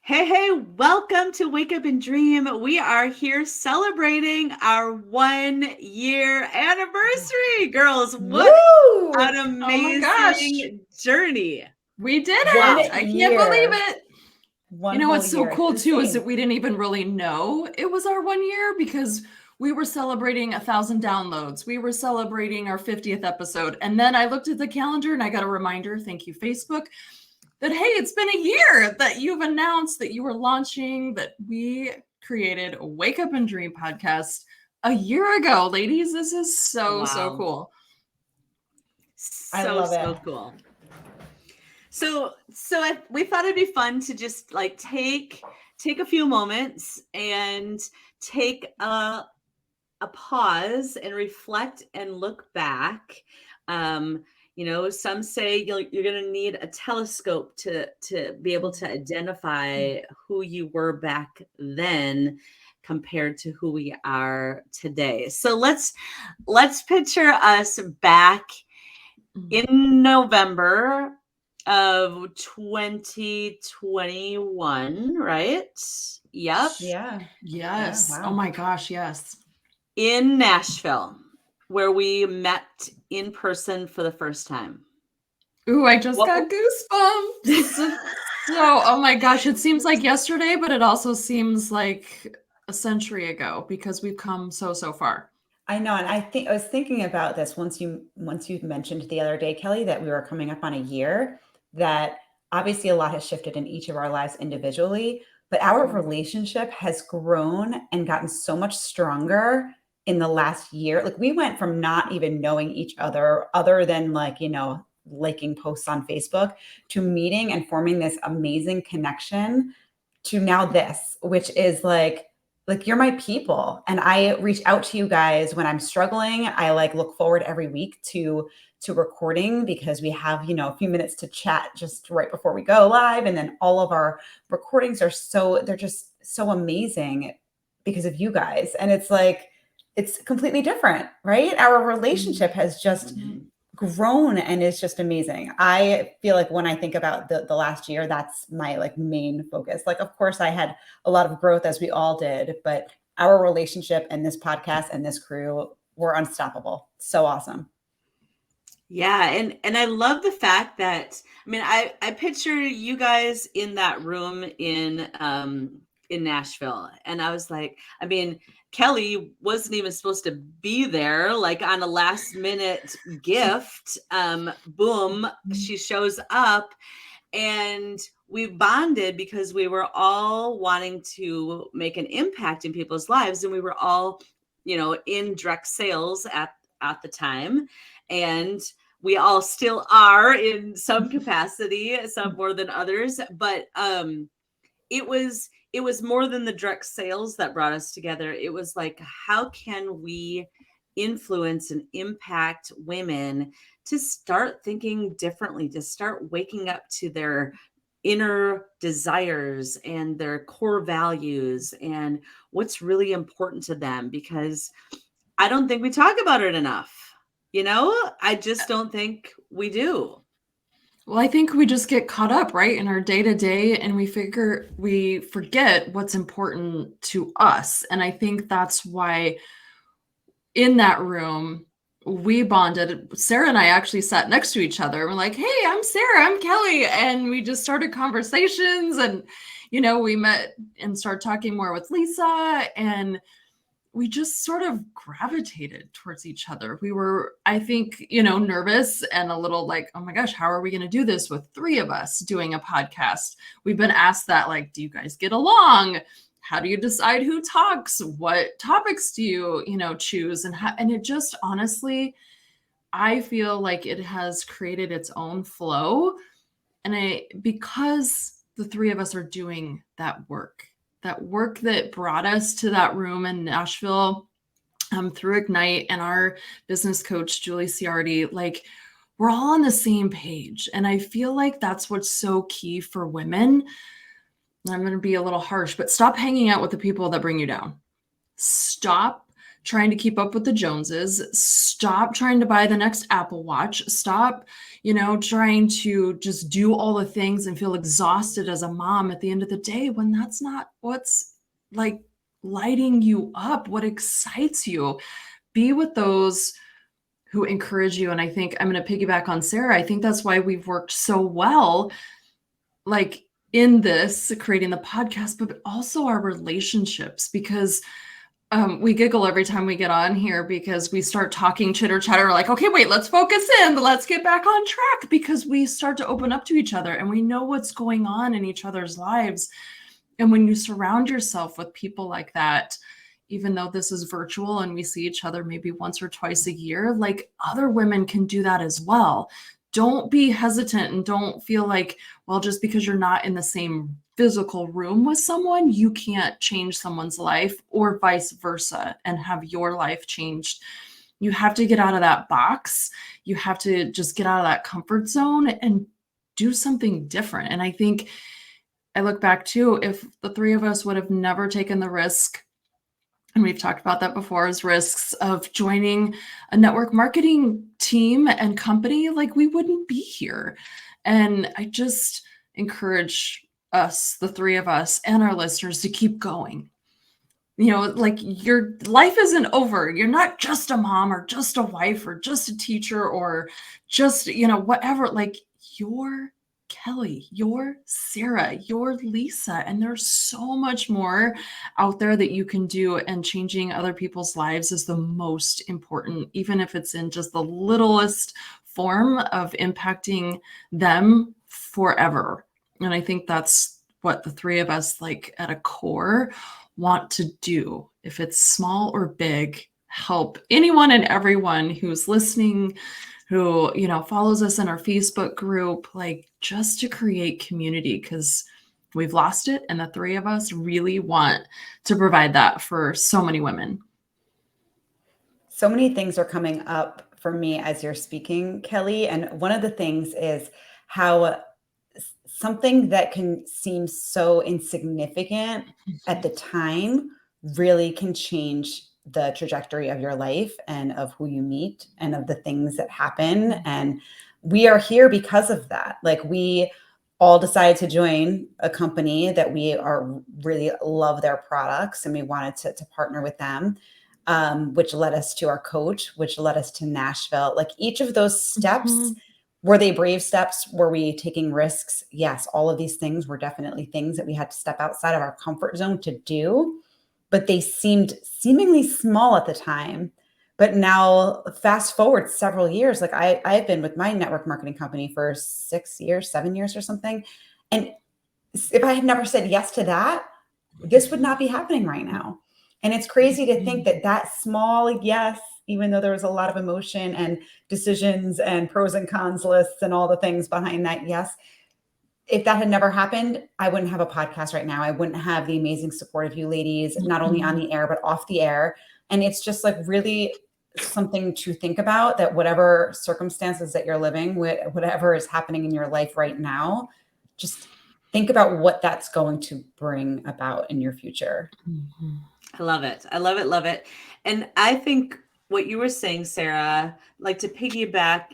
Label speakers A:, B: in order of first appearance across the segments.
A: Hey, welcome to Wake Up and Dream. We are here celebrating our 1 year anniversary. Girls, what
B: Woo!
A: an
C: Oh my gosh.
A: amazing journey.
C: We did
B: One
C: it. I can't believe
B: year.
C: it.
B: One
C: You know
B: whole
C: what's so
B: year.
C: cool
B: It's
C: too is
B: insane.
C: that we didn't even really know it was our 1 year because we were celebrating 1,000 downloads. We were celebrating our 50th episode. And then I looked at the calendar and I got a reminder, thank you, Facebook, that hey, it's been a year that you've announced that you were launching, that we created a Wake Up and Dream podcast a year ago. Ladies, this is so cool.
B: I love it.
A: So cool. So we thought it'd be fun to just like take a few moments and take a pause and reflect and look back. Some say you're going to need a telescope to be able to identify who you were back then compared to who we are today. So let's picture us back in November of 2021, right? Yep.
B: Yeah.
C: Yes.
B: Yeah, wow.
C: Oh my gosh, yes.
A: In Nashville, where we met in person for the first time.
C: Ooh, I just got goosebumps. Oh my gosh, it seems like yesterday, but it also seems like a century ago because we've come so far.
B: I know, and I was thinking about this once you mentioned the other day, Kelly, that we were coming up on a year, that obviously a lot has shifted in each of our lives individually, but our relationship has grown and gotten so much stronger in the last year. Like we went from not even knowing each other than liking posts on Facebook, to meeting and forming this amazing connection, to now this, which is like you're my people, and I reach out to you guys when I'm struggling. I look forward every week to recording, because we have a few minutes to chat just right before we go live, and then all of our recordings they're just so amazing because of you guys. And it's completely different, right? Our relationship has just grown, and it's just amazing. I feel like when I think about the last year, that's my main focus. Of course I had a lot of growth, as we all did, but our relationship and this podcast and this crew were unstoppable. So awesome.
A: Yeah, and I love the fact that, I mean, I picture you guys in that room in Nashville, and I was like, I mean, Kelly wasn't even supposed to be there, like on a last minute gift. Boom, she shows up, and we bonded because we were all wanting to make an impact in people's lives, and we were all, in direct sales at the time, and we all still are in some capacity, some more than others, but it was more than the direct sales that brought us together. It was like, how can we influence and impact women to start thinking differently, to start waking up to their inner desires and their core values and what's really important to them? Because I don't think we talk about it enough. I just don't think we do.
C: Well, I think we just get caught up, right, in our day-to-day, and we forget what's important to us. And I think that's why in that room we bonded. Sarah and I actually sat next to each other. We're like, hey, I'm Sarah, I'm Kelly. And we just started conversations, and we met and started talking more with Lisa, and we just sort of gravitated towards each other. We were, I think, nervous and a little like, oh my gosh, how are we going to do this with three of us doing a podcast? We've been asked that, like, do you guys get along? How do you decide who talks? What topics do you, choose? And it just, honestly, I feel like it has created its own flow. And because the three of us are doing that work that brought us to that room in Nashville, through Ignite, and our business coach, Julie Ciardi, like, we're all on the same page. And I feel like that's what's so key for women. I'm going to be a little harsh, but stop hanging out with the people that bring you down. Stop trying to keep up with the Joneses. Stop trying to buy the next Apple Watch. Stop, trying to just do all the things and feel exhausted as a mom at the end of the day when that's not what's like lighting you up, what excites you. Be with those who encourage you. And I think I'm going to piggyback on Sarah. I think that's why we've worked so well, like in this, creating the podcast, but also our relationships, because we giggle every time we get on here because we start talking chitter chatter, like, okay, wait, let's focus in, let's get back on track, because we start to open up to each other and we know what's going on in each other's lives. And when you surround yourself with people like that, even though this is virtual and we see each other maybe once or twice a year, like other women can do that as well. Don't be hesitant and don't feel like, well, just because you're not in the same physical room with someone, you can't change someone's life, or vice versa, and have your life changed. You have to get out of that box. You have to just get out of that comfort zone and do something different. And I think I look back too, if the three of us would have never taken the risk, and we've talked about that before, as risks of joining a network marketing team and company, like we wouldn't be here. And I just encourage us, the three of us and our listeners, to keep going. Like your life isn't over. You're not just a mom or just a wife or just a teacher or just, whatever. Like you're Kelly, you're Sarah, you're Lisa, and there's so much more out there that you can do, and changing other people's lives is the most important, even if it's in just the littlest form of impacting them forever. And I think that's what the three of us, like at a core, want to do. If it's small or big, help anyone and everyone who's listening, who, follows us in our Facebook group, like just to create community, because we've lost it. And the three of us really want to provide that for so many women.
B: So many things are coming up for me as you're speaking, Kelly. And one of the things is how something that can seem so insignificant at the time really can change the trajectory of your life and of who you meet and of the things that happen. And we are here because of that. Like we all decided to join a company that we are really love their products, and we wanted to partner with them, which led us to our coach, which led us to Nashville. Like each of those steps, were they brave steps? Were we taking risks? Yes, all of these things were definitely things that we had to step outside of our comfort zone to do, but they seemed seemingly small at the time. But now fast forward several years, like I've been with my network marketing company for 6 years, 7 years or something. And if I had never said yes to that, this would not be happening right now. And it's crazy to think that that small yes, even though there was a lot of emotion and decisions and pros and cons lists and all the things behind that yes, if that had never happened, I wouldn't have a podcast right now. I wouldn't have the amazing support of you ladies, not only on the air, but off the air. And it's just like really something to think about, that whatever circumstances that you're living with, whatever is happening in your life right now, just think about what that's going to bring about in your future.
A: I love it. I love it. Love it. And I think what you were saying, Sarah, like to piggyback,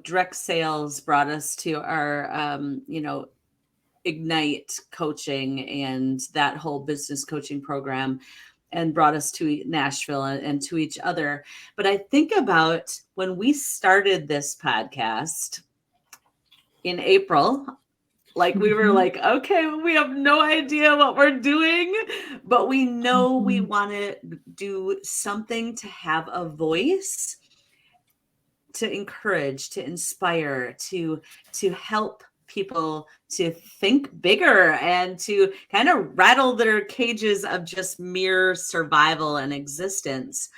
A: direct sales brought us to our, Ignite coaching and that whole business coaching program, and brought us to Nashville and to each other. But I think about when we started this podcast in April, like we were like, okay, we have no idea what we're doing, but we know we want to do something to have a voice, to encourage, to inspire, to help people to think bigger and to kind of rattle their cages of just mere survival and existence.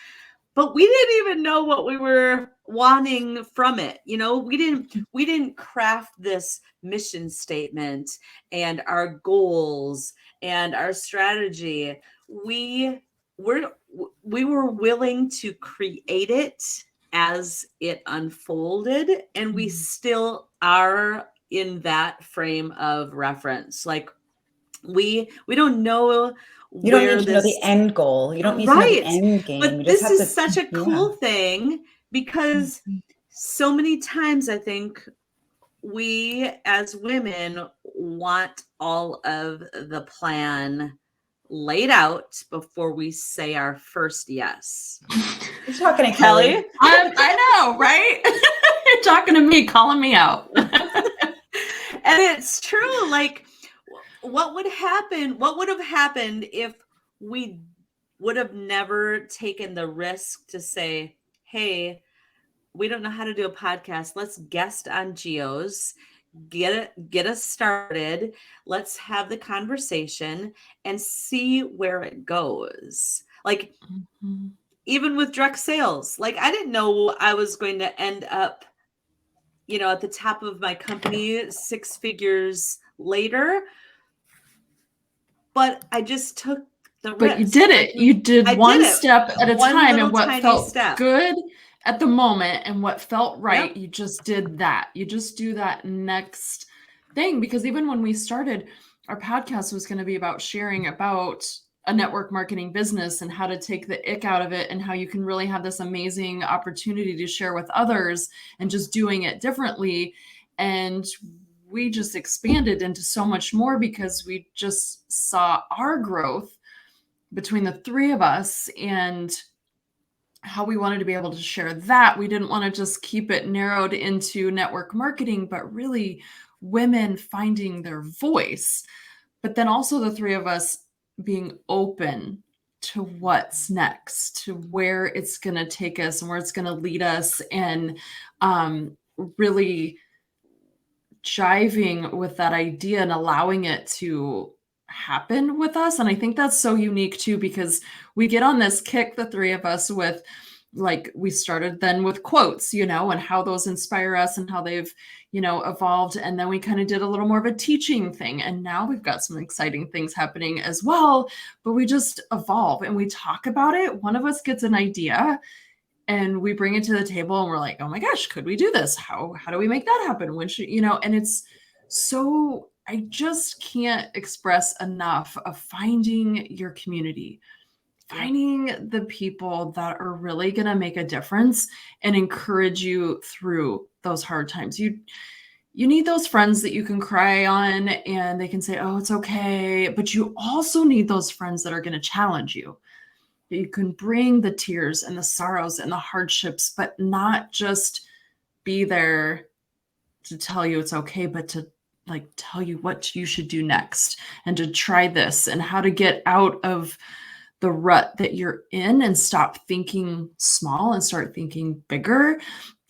A: But we didn't even know what we were wanting from it. We didn't craft this mission statement and our goals and our strategy. We were willing to create it as it unfolded, and we still are in that frame of reference. Like we don't know
B: You don't
A: where
B: need to know the
A: this,
B: end goal. You don't need to know the
A: right.
B: end game.
A: But
B: You just
A: this
B: have
A: is
B: to,
A: such a
B: yeah.
A: cool thing because so many times I think we as women want all of the plan laid out before we say our first yes.
B: You're talking to
A: Kelly?
B: Kelly.
C: I know, right? You're talking to me, calling me out.
A: And it's true. Like, what would have happened if we would have never taken the risk to say, hey, we don't know how to do a podcast. Let's guest on Geo's, get us started. Let's have the conversation and see where it goes. Like, even with direct sales, like I didn't know I was going to end up, at the top of my company 6 figures later, but I just took the risk.
C: But you did it.
A: Like,
C: you did
A: I
C: one
A: did it.
C: step at a
A: One
C: time,
A: little
C: and what
A: tiny
C: felt
A: step.
C: good at the moment and what felt right,
A: Yep.
C: you just did that. You just do that next thing. Because even when we started, our podcast was going to be about sharing about a network marketing business and how to take the ick out of it and how you can really have this amazing opportunity to share with others and just doing it differently. And we just expanded into so much more because we just saw our growth between the three of us and how we wanted to be able to share that. We didn't want to just keep it narrowed into network marketing, but really women finding their voice. But then also the three of us being open to what's next, to where it's going to take us and where it's going to lead us, and really jiving with that idea and allowing it to happen with us. And I think that's so unique too, because we get on this kick, the three of us, with like, we started then with quotes, and how those inspire us and how they've, evolved. And then we kind of did a little more of a teaching thing. And now we've got some exciting things happening as well, but we just evolve and we talk about it. One of us gets an idea and we bring it to the table and we're like, oh my gosh, could we do this? How do we make that happen? When should, and it's so, I just can't express enough of finding your community, finding the people that are really going to make a difference and encourage you through those hard times. You need those friends that you can cry on and they can say, oh, it's okay. But you also need those friends that are going to challenge you. You can bring the tears and the sorrows and the hardships, but not just be there to tell you it's okay, but to tell you what you should do next and to try this and how to get out of the rut that you're in and stop thinking small and start thinking bigger.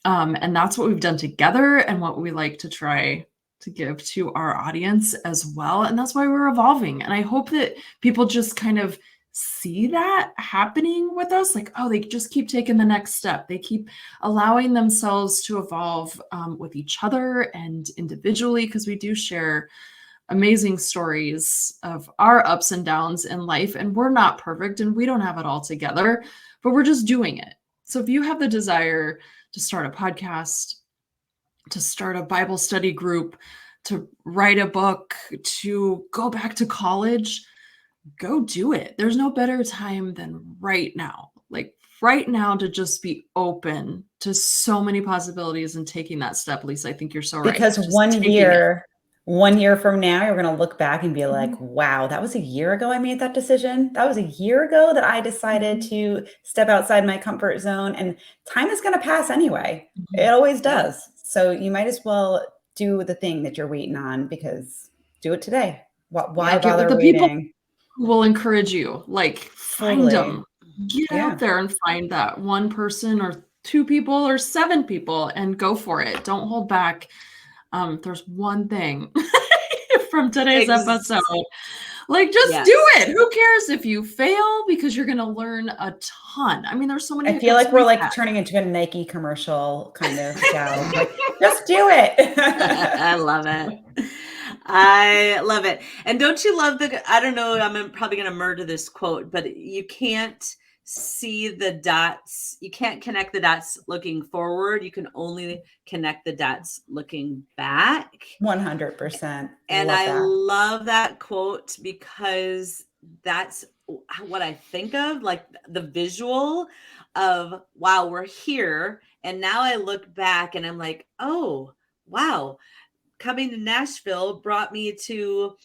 C: And that's what we've done together and what we like to try to give to our audience as well. And that's why we're evolving. And I hope that people just kind of see that happening with us. Like, oh, they just keep taking the next step. They keep allowing themselves to evolve with each other and individually, because we do share amazing stories of our ups and downs in life. And we're not perfect and we don't have it all together, but we're just doing it. So if you have the desire to start a podcast, to start a Bible study group, to write a book, to go back to college, go do it. There's no better time than right now. Like right now, to just be open to so many possibilities and taking that step. Lisa, I think you're so right.
B: Because
C: Just
B: 1 year from now, you're going to look back and be like, wow, that was a year ago I made that decision. That was a year ago that I decided to step outside my comfort zone. And time is going to pass anyway. It always does. So you might as well do the thing that you're waiting on, because do it today. Why
C: get with
B: bother
C: the people
B: waiting?
C: who will encourage you. Like, find them. Get
B: Yeah.
C: out there and find that one person or 2 people or 7 people and go for it. Don't hold back. There's one thing from today's episode. Like, just do it. Who cares if you fail, because you're going to learn a ton. I mean, there's so many.
B: I feel like we're like turning into a Nike commercial kind of gal. Like, just do it.
A: I love it. I love it. And don't you love I don't know, I'm probably going to murder this quote, but you can't see the dots. You can't connect the dots looking forward. You can only connect the dots looking back.
B: 100%.
A: And I love that quote, because that's what I think of, like the visual of, wow, we're here. And now I look back and I'm like, oh, wow, coming to Nashville brought me to,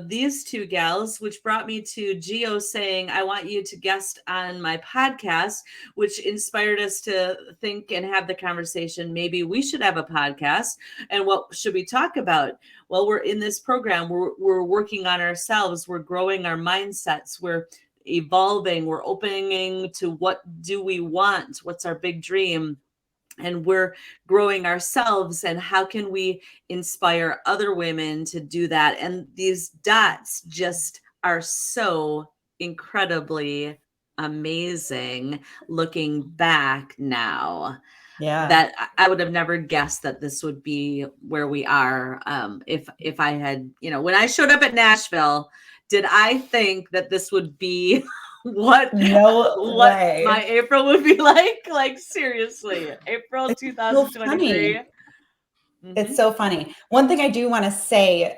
A: these two gals, which brought me to Gio saying, I want you to guest on my podcast, which inspired us to think and have the conversation. Maybe we should have a podcast. And what should we talk about? Well, we're in this program. We're working on ourselves. We're growing our mindsets. We're evolving. We're opening to what do we want? What's our big dream? And we're growing ourselves, and how can we inspire other women to do that? And these dots just are so incredibly amazing looking back now, that I would have never guessed that this would be where we are. If I had, when I showed up at Nashville, did I think that this would be what
B: way.
A: my April would be like? Like, seriously, April
B: It's
A: 2023.
B: It's so funny. One thing I do want to say,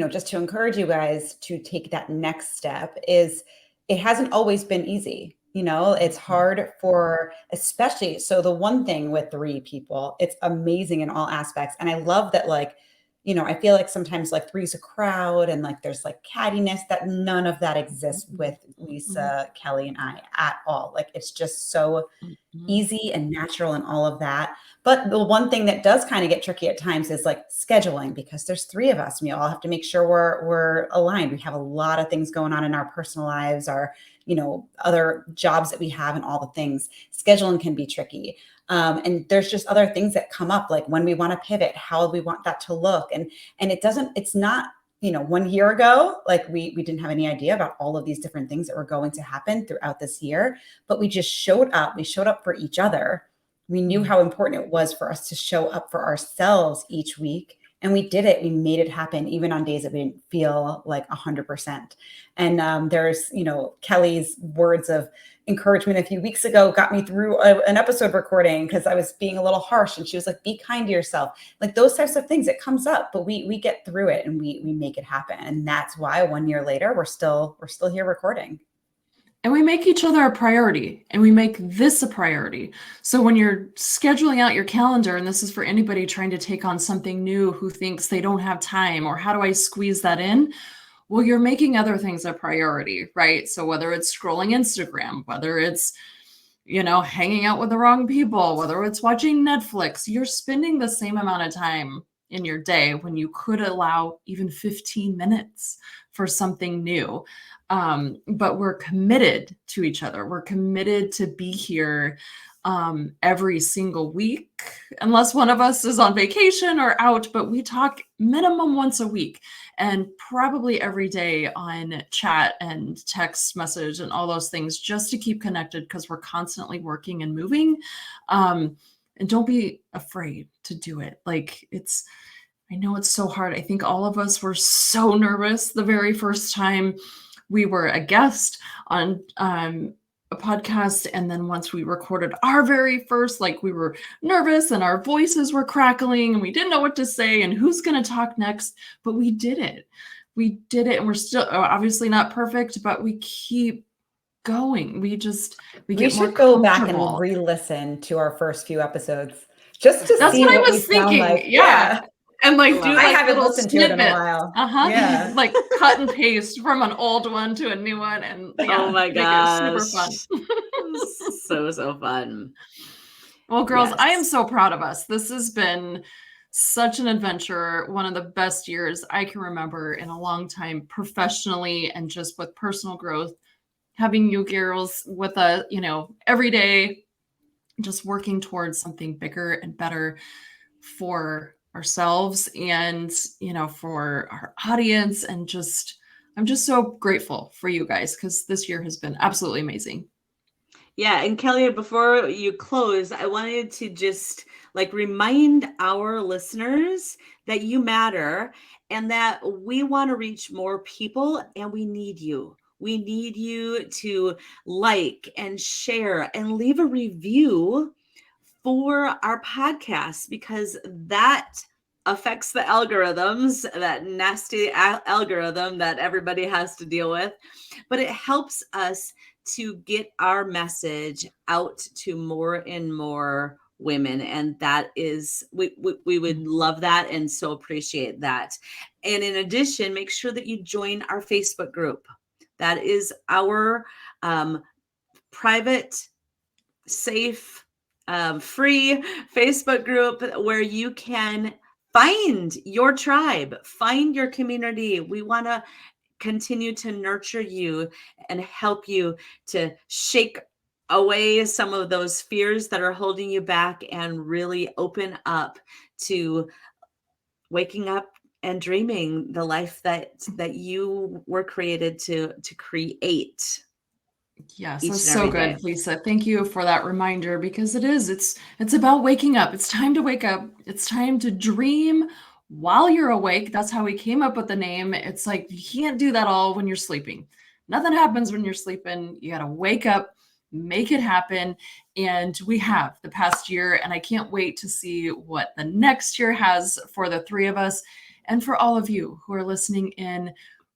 B: just to encourage you guys to take that next step, is it hasn't always been easy. It's hard for, especially, so the one thing with 3 people, it's amazing in all aspects. And I love that, like, I feel like sometimes like 3's a crowd and like there's like cattiness, that none of that exists with Lisa, Kelly, and I at all. Like, it's just so easy and natural and all of that. But the one thing that does kind of get tricky at times is like scheduling, because there's 3 of us. We all have to make sure we're aligned. We have a lot of things going on in our personal lives, our, other jobs that we have, and all the things. Scheduling can be tricky. And there's just other things that come up, like when we want to pivot, how we want that to look. And it's not, 1 year ago, like we didn't have any idea about all of these different things that were going to happen throughout this year, but we just showed up. We showed up for each other. We knew how important it was for us to show up for ourselves each week. And we did it. We made it happen, even on days that we didn't feel like 100%. And there's, Kelly's words of encouragement a few weeks ago got me through an episode recording, because I was being a little harsh, and she was like, be kind to yourself. Like, those types of things, it comes up, but we get through it, and we make it happen. And that's why 1 year later, we're still here recording.
C: And we make each other a priority, and we make this a priority. So when you're scheduling out your calendar, and this is for anybody trying to take on something new who thinks they don't have time, or how do I squeeze that in? Well, you're making other things a priority, right? So whether it's scrolling Instagram, whether it's, hanging out with the wrong people, whether it's watching Netflix, you're spending the same amount of time in your day when you could allow even 15 minutes for something new. But we're committed to each other. We're committed to be here every single week, unless one of us is on vacation or out, but we talk minimum once a week, and probably every day on chat and text message and all those things, just to keep connected, because we're constantly working and moving. And don't be afraid to do it. Like, I know it's so hard. I think all of us were so nervous the very first time we were a guest on a podcast. And then once we recorded our very first, like, we were nervous and our voices were crackling and we didn't know what to say and who's going to talk next, but we did it. And we're still obviously not perfect, but we keep going. We
B: should go back and re-listen to our first few episodes just to see what we sound like.
C: Yeah. And like do like
B: I haven't
C: little
B: listened
C: snippets.
B: To it in a while.
C: Yeah. Like cut and paste from an old one to a new one, and
A: oh my gosh,
C: super fun.
A: so fun.
C: Well, girls, yes. I am so proud of us. This has been such an adventure, one of the best years I can remember in a long time, professionally and just with personal growth. Having you girls with us, every day, just working towards something bigger and better for ourselves and, for our audience. And I'm just so grateful for you guys, because this year has been absolutely amazing.
A: Yeah. And Kelly, before you close, I wanted to just remind our listeners that you matter and that we want to reach more people, and we need you. We need you to like and share and leave a review for our podcast, because that affects the algorithms, that nasty algorithm that everybody has to deal with, but it helps us to get our message out to more and more women. And that is, we would love that and so appreciate that. And in addition, make sure that you join our Facebook group. That is our private, safe, free Facebook group where you can find your tribe, find your community. We want to continue to nurture you and help you to shake away some of those fears that are holding you back and really open up to waking up and dreaming the life that you were created to create.
C: Yes,
A: Each
C: that's
A: and
C: so
A: every day.
C: good, Lisa. Thank you for that reminder, because it's about waking up. It's time to wake up. It's time to dream while you're awake. That's how we came up with the name. It's like you can't do that all when you're sleeping. Nothing happens when you're sleeping. You got to wake up, make it happen. And we have the past year, and I can't wait to see what the next year has for the three of us and for all of you who are listening in.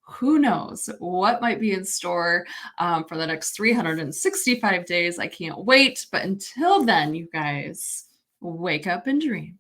C: Who knows what might be in store for the next 365 days. I can't wait. But until then, you guys, wake up and dream.